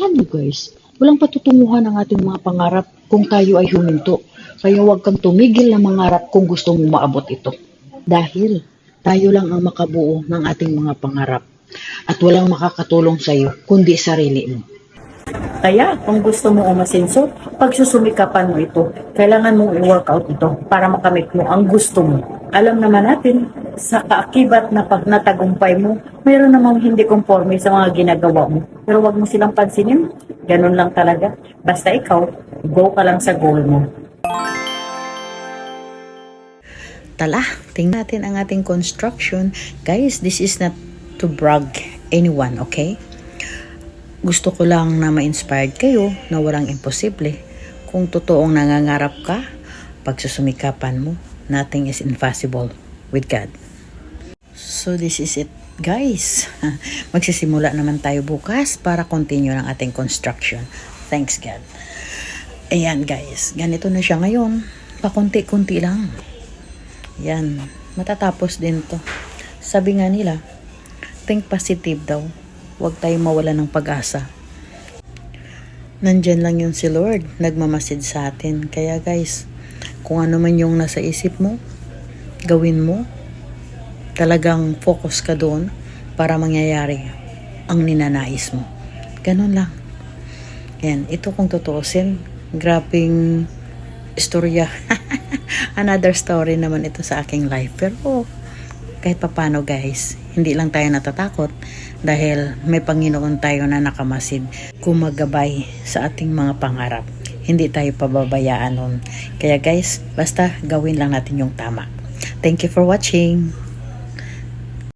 Alam niyo guys, walang patutunguhan ang ating mga pangarap kung tayo ay huminto. Kaya huwag kang tumigil na mangarap kung gusto mong maabot ito. Dahil tayo lang ang makabuo ng ating mga pangarap. At walang makakatulong sa iyo kundi sarili mo. Kaya kung gusto mo umasenso, pagsusumikapan mo ito. Kailangan mong i-workout ito para makamit mo ang gusto mo. Alam naman natin, sa kaakibat na pag natagumpay mo, mayroon namang hindi conforme sa mga ginagawa mo. Pero wag mo silang pansinin, ganun lang talaga. Basta ikaw, go ka lang sa goal mo. Tala, tingnan natin ang ating construction. Guys, this is not to brag anyone, okay? Gusto ko lang na ma-inspired kayo na walang imposible. Kung totoong nangangarap ka, pagsusumikapan mo, nothing is impossible with God. So this is it, guys. Magsisimula naman tayo bukas para continue ng ating construction. Thanks God. Ayan guys, ganito na siya ngayon. Pakunti-kunti lang. Yan, matatapos din to. Sabi nga nila, think positive daw. Huwag tayong mawala ng pag-asa. Nandyan lang yun si Lord, nagmamasid sa atin. Kaya guys, kung ano man yung nasa isip mo, gawin mo. Talagang focus ka doon para mangyayari ang ninanais mo. Ganun lang. Yan, ito kung tutuusin, grabing istorya. Another story naman ito sa aking life. Pero kahit papano guys, hindi lang tayo natatakot dahil may Panginoon tayo na nakamasid gumagabay sa ating mga pangarap. Hindi tayo pababayaan nun. Kaya guys, basta gawin lang natin yung tama. Thank you for watching.